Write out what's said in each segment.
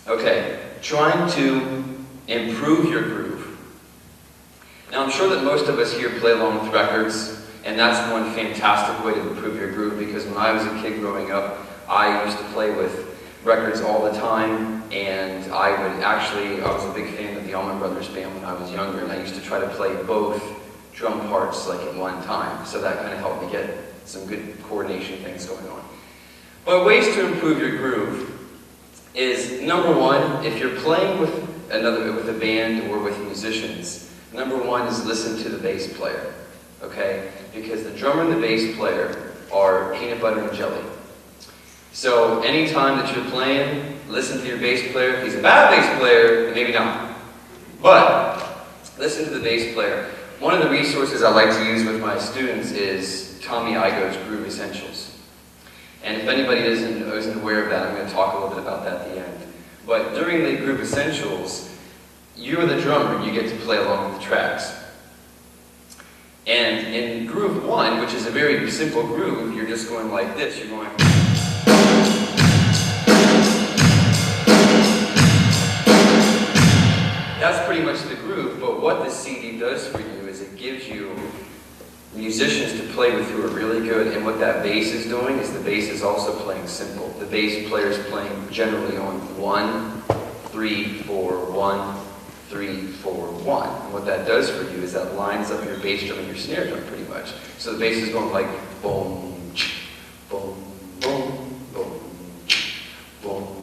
Okay, trying to improve your groove. Now I'm sure that most of us here play along with records, and that's one fantastic way to improve your groove, because when I was a kid growing up, I used to play with records all the time, and I was a big fan of the Allman Brothers Band when I was younger, and I used to try to play both drum parts like at one time, so that kind of helped me get some good coordination things going on. But ways to improve your groove is, number one, if you're playing with a band or with musicians, number one is listen to the bass player, okay? Because the drummer and the bass player are peanut butter and jelly. So anytime that you're playing, listen to your bass player. If he's a bad bass player, then maybe not. But listen to the bass player. One of the resources I like to use with my students is Tommy Igoe's Groove Essentials. And if anybody isn't aware of that, I'm going to talk a little bit about that at the end. But during the Groove Essentials, you're the drummer and you get to play along with the tracks. And in Groove 1, which is a very simple groove, you're just going like this. You're going... That's pretty much the groove, but what the CD does for you is it gives you musicians to play with who are really good, and what that bass is doing is the bass is also playing simple. The bass player is playing generally on 1, 3, 4, 1, 3, 4, 1. And what that does for you is that lines up your bass drum and your snare drum pretty much. So the bass is going like boom, boom, boom, boom, boom.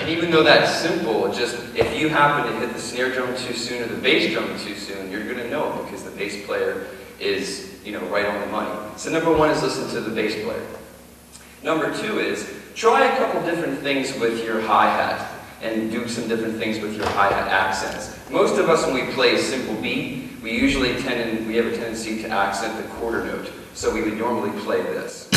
Even though that's simple, just if you happen to hit the snare drum too soon or the bass drum too soon, you're going to know because the bass player is, right on the money. So number one is listen to the bass player. Number two is try a couple different things with your hi-hat and do some different things with your hi-hat accents. Most of us, when we play a simple beat, we have a tendency to accent the quarter note. So we would normally play this.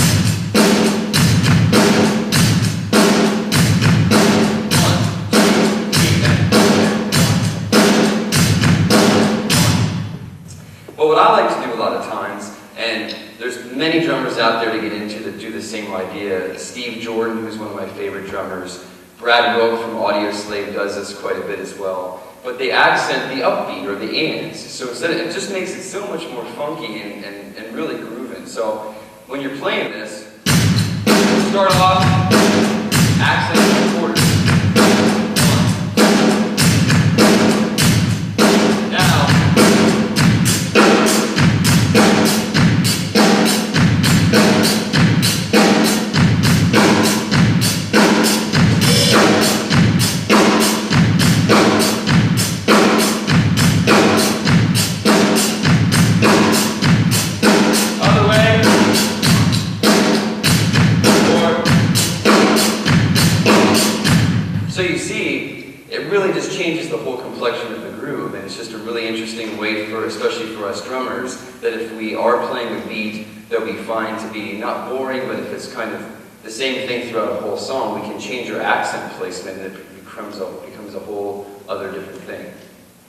But what I like to do a lot of times, and there's many drummers out there to get into that do the same idea. Steve Jordan, who's one of my favorite drummers, Brad Wilk from Audioslave does this quite a bit as well. But they accent the upbeat or the ands. So instead, it just makes it so much more funky and really grooving. So when you're playing this, start off, accent the quarters. So you see, it really just changes the whole complexion of the groove, and it's just a really interesting way especially for us drummers, that if we are playing a beat that we find to be not boring, but if it's kind of the same thing throughout a whole song, we can change our accent placement and it becomes a whole other different thing.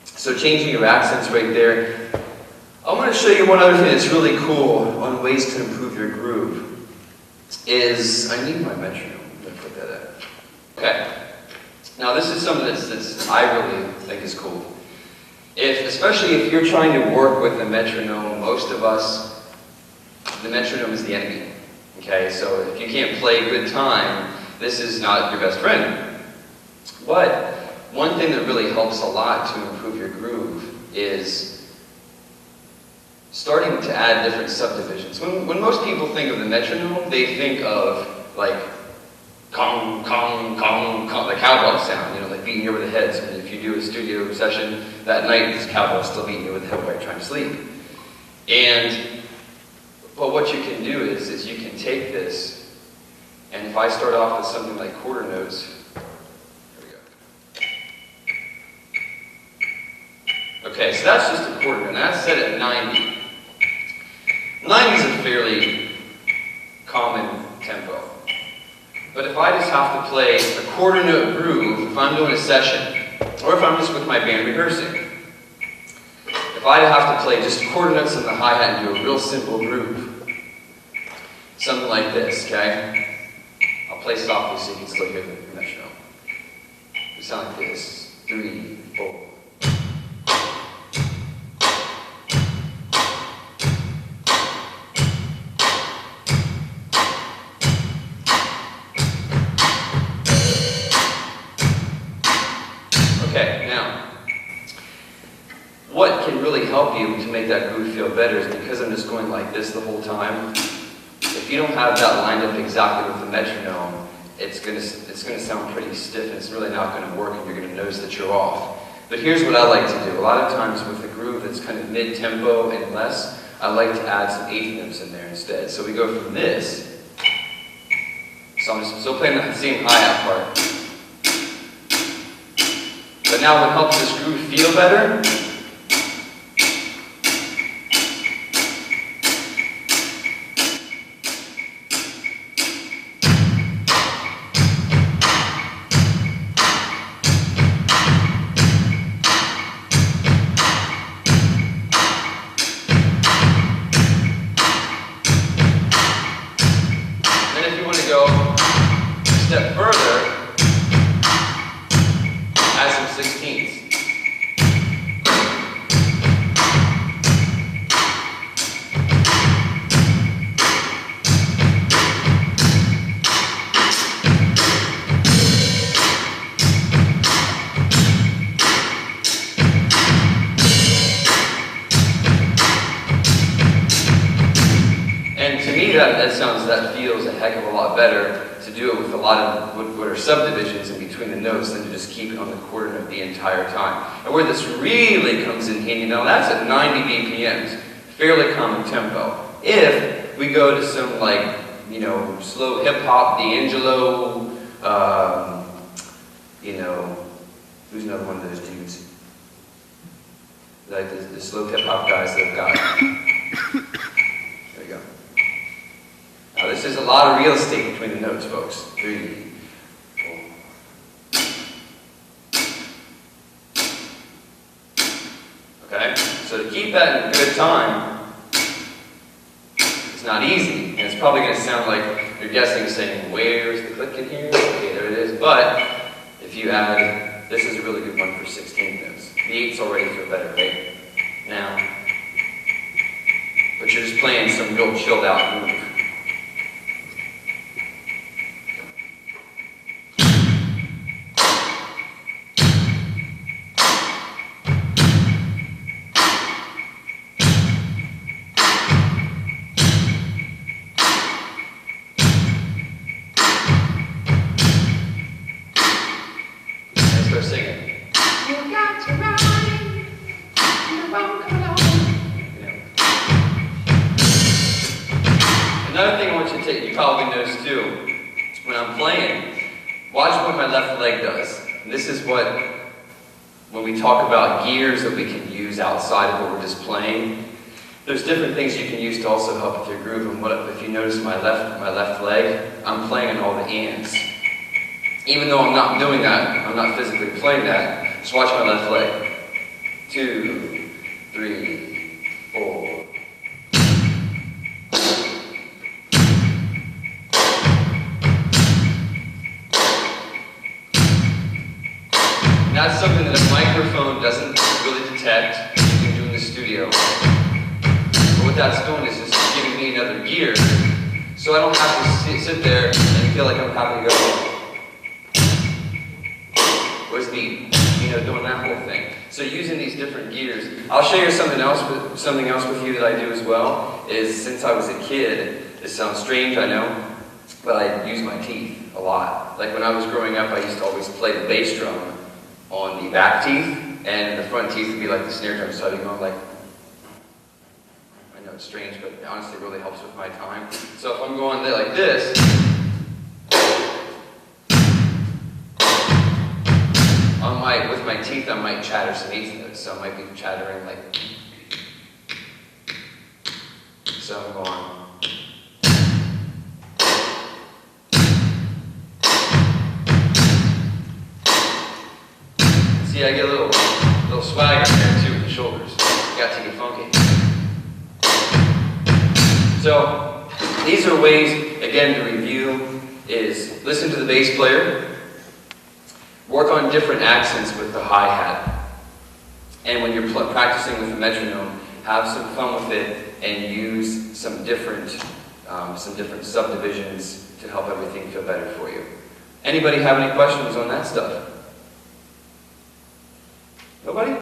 So changing your accents right there. I want to show you one other thing that's really cool on ways to improve your groove is, I need my metronome. I'm going to put that in. Okay. Now this is something that's I really think is cool. Especially if you're trying to work with the metronome, most of us, the metronome is the enemy. Okay, so if you can't play good time, this is not your best friend. But one thing that really helps a lot to improve your groove is starting to add different subdivisions. When most people think of the metronome, they think of like Kong, Kong, Kong, Kong, the cowbell sound, like beating you over the head. So if you do a studio session that night, this cowbell's still beating you over the head while you're trying to sleep. But what you can do is you can take this, and if I start off with something like quarter notes, here we go. Okay, so that's just a quarter note, and that's set at 90. 90 is a fairly common tempo. But if I just have to play a quarter note groove, if I'm doing a session, or if I'm just with my band rehearsing, if I have to play just quarter notes on the hi-hat and do a real simple groove, Something like this, okay? I'll play softly so you can still hear the metronome. It sounds like this. 3, 4. Okay, now, what can really help you to make that groove feel better is because I'm just going like this the whole time. If you don't have that lined up exactly with the metronome, it's gonna sound pretty stiff and it's really not gonna work and you're gonna notice that you're off. But here's what I like to do. A lot of times with a groove that's kind of mid-tempo and less, I like to add some eighth notes in there instead. So we go from this. So I'm still playing that same hi-hat part. But now what helps this groove feel better? Then if you want to go a step further, add some 16ths. And to me, that feels a heck of a lot better to do it with a lot of what are subdivisions in between the notes than to just keep it on the quarter note the entire time. And where this really comes in handy, now that's at 90 BPMs, fairly common tempo. If we go to some slow hip hop, D'Angelo, who's another one of those dudes? Like the slow hip hop guys that have got. There we go. Now this is a lot of real estate between the notes, folks. 3, 4. Okay? So to keep that in good time, it's not easy. And it's probably going to sound like you're guessing, saying, where's the click in here? Okay, there it is. But if you add, this is a really good one for 16th notes. The 8s already feel better, right? Now, but you're just playing some real chilled out groove. Start singing. You got to run, you won't come along. Another thing I want you to take, you probably noticed too, is when I'm playing, watch what my left leg does. And this is what, when we talk about gears that we can use outside of what we're just playing, there's different things you can use to also help with your groove. And what if you notice my left leg, I'm playing on all the ands. Even though I'm not doing that, I'm not physically playing that, just watch my left leg. 2, 3, 4. And that's something that a microphone doesn't really detect. You can do in the studio. But what that's doing is just giving me another gear, so I don't have to sit there and feel like I'm having to go. Where's the, doing that whole thing. So using these different gears. I'll show you something else with you that I do as well, is since I was a kid, this sounds strange, I know, but I use my teeth a lot. Like when I was growing up, I used to always play the bass drum on the back teeth, and the front teeth would be like the snare drum, so I'd be going like, I know it's strange, but honestly it really helps with my time. So if I'm going like this, with my teeth, I might chatter some eighth notes, so I might be chattering like. So I'm going. See, I get a little swag in there too with the shoulders. Got to get funky. So These are ways, again, to review, is listen to the bass player, work on different accents with the hi-hat, and when you're practicing with the metronome, have some fun with it and use some different subdivisions to help everything feel better for you. Anybody have any questions on that stuff?